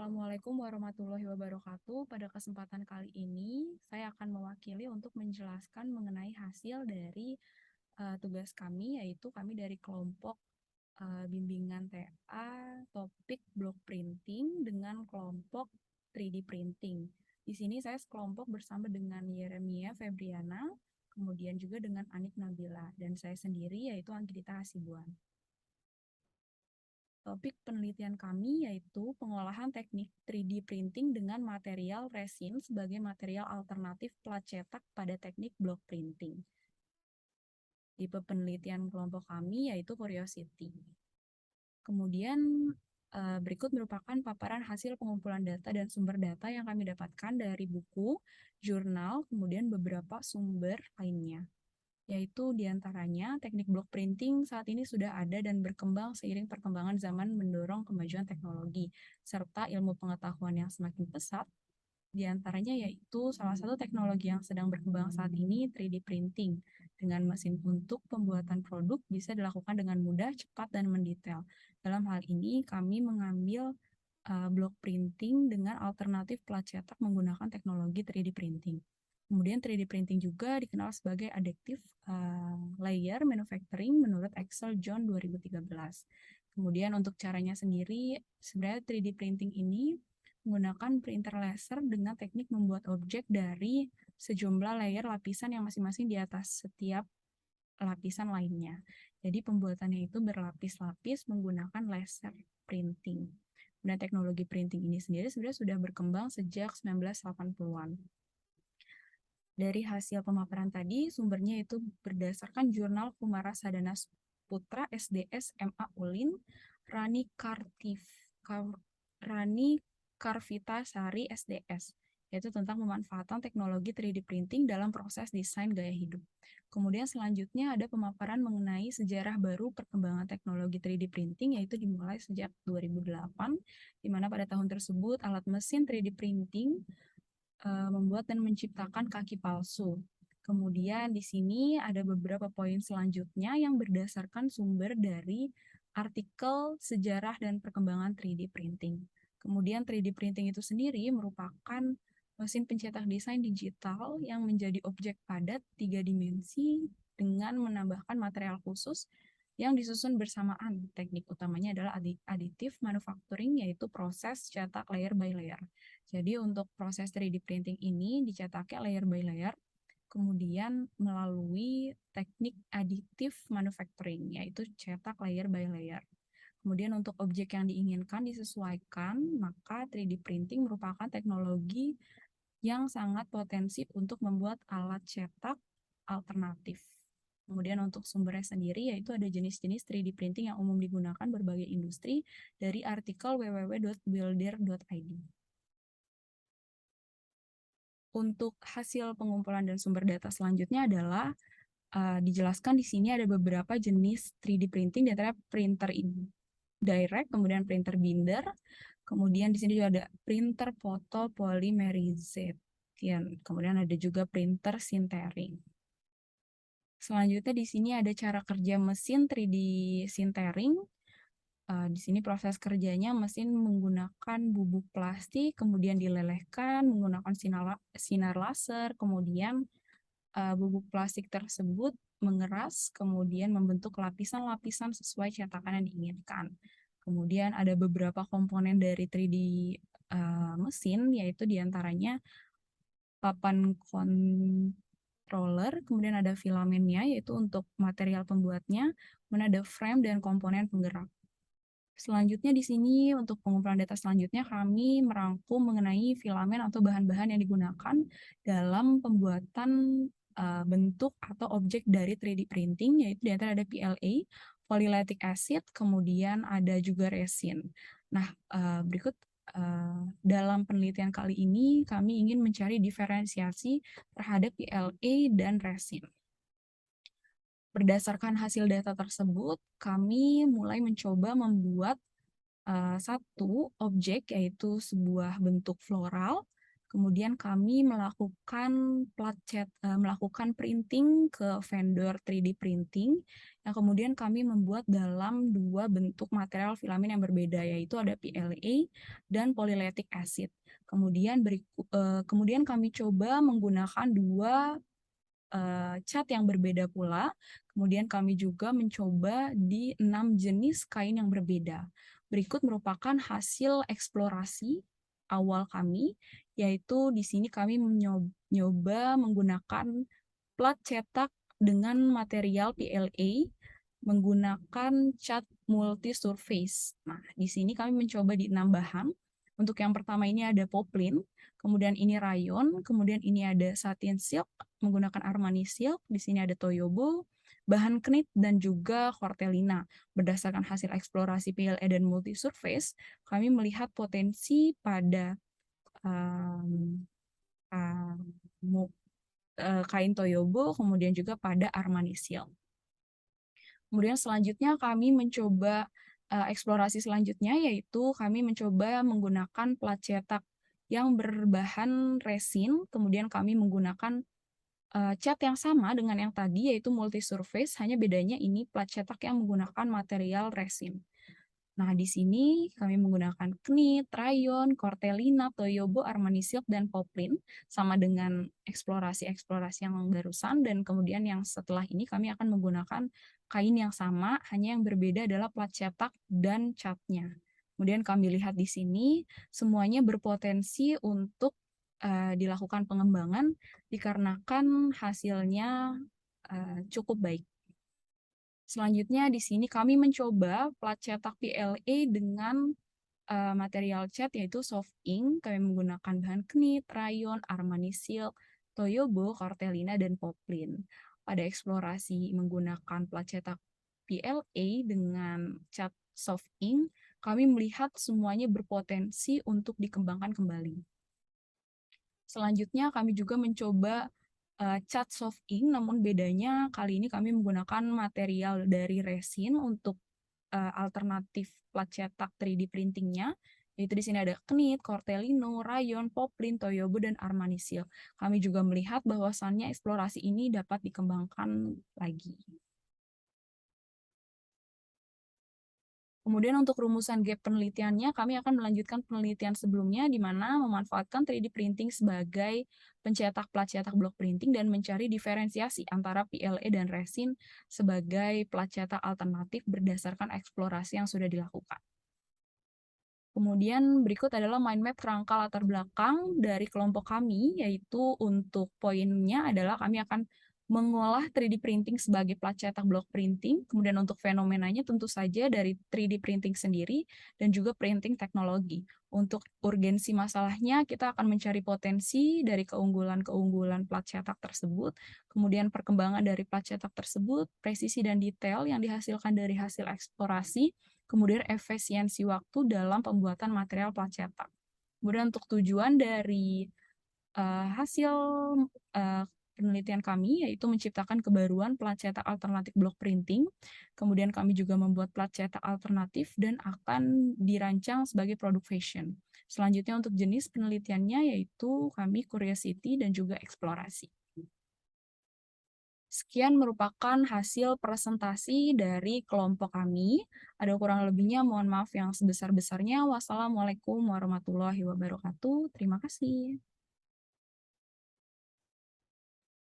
Assalamualaikum warahmatullahi wabarakatuh. Pada kesempatan kali ini, saya akan mewakili untuk menjelaskan mengenai hasil dari tugas kami, yaitu kami dari kelompok bimbingan TA topik block printing dengan kelompok 3D printing. Di sini saya sekelompok bersama dengan Yeremia Febriana, kemudian juga dengan Anik Nabila, dan saya sendiri yaitu Anggita Hasibuan. Topik penelitian kami yaitu pengolahan teknik 3D printing dengan material resin sebagai material alternatif plat cetak pada teknik block printing. Tipe penelitian kelompok kami yaitu Curiosity. Kemudian berikut merupakan paparan hasil pengumpulan data dan sumber data yang kami dapatkan dari buku, jurnal, kemudian beberapa sumber lainnya. Yaitu diantaranya teknik block printing saat ini sudah ada dan berkembang seiring perkembangan zaman mendorong kemajuan teknologi, serta ilmu pengetahuan yang semakin pesat. Diantaranya yaitu salah satu teknologi yang sedang berkembang saat ini 3D printing. Dengan mesin untuk pembuatan produk bisa dilakukan dengan mudah, cepat, dan mendetail. Dalam hal ini kami mengambil block printing dengan alternatif plat cetak menggunakan teknologi 3D printing. Kemudian 3D printing juga dikenal sebagai additive layer manufacturing menurut Excel John 2013. Kemudian untuk caranya sendiri, sebenarnya 3D printing ini menggunakan printer laser dengan teknik membuat objek dari sejumlah layer lapisan yang masing-masing di atas setiap lapisan lainnya. Jadi pembuatannya itu berlapis-lapis menggunakan laser printing. Dan teknologi printing ini sendiri sebenarnya sudah berkembang sejak 1980-an. Dari hasil pemaparan tadi, sumbernya itu berdasarkan jurnal Kumara Sadana Putra SDS MA Ulin, Rani Karvita Sari SDS, yaitu tentang pemanfaatan teknologi 3D printing dalam proses desain gaya hidup. Kemudian selanjutnya ada pemaparan mengenai sejarah baru perkembangan teknologi 3D printing, yaitu dimulai sejak 2008, di mana pada tahun tersebut alat mesin 3D printing membuat dan menciptakan kaki palsu. Kemudian di sini ada beberapa poin selanjutnya yang berdasarkan sumber dari artikel sejarah dan perkembangan 3D printing. Kemudian 3D printing itu sendiri merupakan mesin pencetak desain digital yang menjadi objek padat 3 dimensi dengan menambahkan material khusus yang disusun bersamaan. Teknik utamanya adalah additive manufacturing, yaitu proses cetak layer by layer. Jadi untuk proses 3D printing ini dicetaknya layer by layer, kemudian melalui teknik additive manufacturing, yaitu cetak layer by layer. Kemudian untuk objek yang diinginkan disesuaikan, maka 3D printing merupakan teknologi yang sangat potensi untuk membuat alat cetak alternatif. Kemudian untuk sumbernya sendiri, yaitu ada jenis-jenis 3D printing yang umum digunakan berbagai industri dari artikel www.builder.id. Untuk hasil pengumpulan dan sumber data selanjutnya adalah dijelaskan di sini ada beberapa jenis 3D printing, di antara printer direct, kemudian printer binder, kemudian di sini juga ada printer photopolymerization, kemudian ada juga printer sintering. Selanjutnya di sini ada cara kerja mesin 3D sintering. Di sini proses kerjanya mesin menggunakan bubuk plastik, kemudian dilelehkan menggunakan sinar laser, kemudian bubuk plastik tersebut mengeras, kemudian membentuk lapisan-lapisan sesuai cetakan yang diinginkan. Kemudian ada beberapa komponen dari 3D mesin, yaitu diantaranya papan controller, kemudian ada filamennya, yaitu untuk material pembuatnya, kemudian ada frame dan komponen penggerak. Selanjutnya di sini untuk pengumpulan data selanjutnya kami merangkum mengenai filamen atau bahan-bahan yang digunakan dalam pembuatan bentuk atau objek dari 3D printing, yaitu di antara ada PLA, polylactic acid, kemudian ada juga resin. Nah, berikut dalam penelitian kali ini kami ingin mencari diferensiasi terhadap PLA dan resin. Berdasarkan hasil data tersebut, kami mulai mencoba membuat satu objek, yaitu sebuah bentuk floral, Kemudian kami melakukan printing ke vendor 3D printing, yang kemudian kami membuat dalam 2 bentuk material filamen yang berbeda, yaitu ada PLA dan polylactic acid. Kemudian kami coba menggunakan 2 cat yang berbeda pula. Kemudian kami juga mencoba di 6 jenis kain yang berbeda. Berikut merupakan hasil eksplorasi awal kami, yaitu di sini kami mencoba menggunakan plat cetak dengan material PLA menggunakan cat multi surface. Nah, di sini kami mencoba di 6 bahan. Untuk yang pertama ini ada poplin, kemudian ini rayon, kemudian ini ada satin silk menggunakan Armani silk, di sini ada toyobo, bahan knit dan juga cortelina. Berdasarkan hasil eksplorasi PLA dan multi surface, kami melihat potensi pada kain toyobo, kemudian juga pada Armani silk. Kemudian selanjutnya kami mencoba eksplorasi selanjutnya, yaitu kami mencoba menggunakan plat cetak yang berbahan resin, kemudian kami menggunakan cat yang sama dengan yang tadi, yaitu multi surface, hanya bedanya ini plat cetak yang menggunakan material resin. Nah, di sini kami menggunakan knit, rayon, cortelina, toyobo, Armani silk, dan poplin, sama dengan eksplorasi-eksplorasi yang barusan, dan kemudian yang setelah ini kami akan menggunakan kain yang sama, hanya yang berbeda adalah plat cetak dan catnya. Kemudian kami lihat di sini, semuanya berpotensi untuk dilakukan pengembangan, dikarenakan hasilnya cukup baik. Selanjutnya di sini kami mencoba plat cetak PLA dengan material cat yaitu soft ink. Kami menggunakan bahan knit, rayon, Armani silk, toyobo, cortelina, dan poplin. Pada eksplorasi menggunakan plat cetak PLA dengan cat soft ink, kami melihat semuanya berpotensi untuk dikembangkan kembali. Selanjutnya kami juga mencoba cat soft ink, namun bedanya kali ini kami menggunakan material dari resin untuk alternatif plat cetak 3D printingnya, yaitu di sini ada knit, cortelino, rayon, poplin, toyobo, dan Armani silk. Kami juga melihat bahwasannya eksplorasi ini dapat dikembangkan lagi. Kemudian untuk rumusan gap penelitiannya, kami akan melanjutkan penelitian sebelumnya di mana memanfaatkan 3D printing sebagai pencetak plat cetak block printing dan mencari diferensiasi antara PLA dan resin sebagai plat cetak alternatif berdasarkan eksplorasi yang sudah dilakukan. Kemudian berikut adalah mind map kerangka latar belakang dari kelompok kami, yaitu untuk poinnya adalah kami akan mengolah 3D printing sebagai plat cetak block printing, kemudian untuk fenomenanya tentu saja dari 3D printing sendiri dan juga printing teknologi. Untuk urgensi masalahnya, kita akan mencari potensi dari keunggulan-keunggulan plat cetak tersebut, kemudian perkembangan dari plat cetak tersebut, presisi dan detail yang dihasilkan dari hasil eksplorasi, kemudian efisiensi waktu dalam pembuatan material plat cetak. Kemudian untuk tujuan dari hasil penelitian kami, yaitu menciptakan kebaruan plat cetak alternatif block printing. Kemudian kami juga membuat plat cetak alternatif dan akan dirancang sebagai produk fashion. Selanjutnya untuk jenis penelitiannya yaitu kami curiosity dan juga eksplorasi. Sekian merupakan hasil presentasi dari kelompok kami. Ada kurang lebihnya, mohon maaf yang sebesar-besarnya. Wassalamualaikum warahmatullahi wabarakatuh. Terima kasih.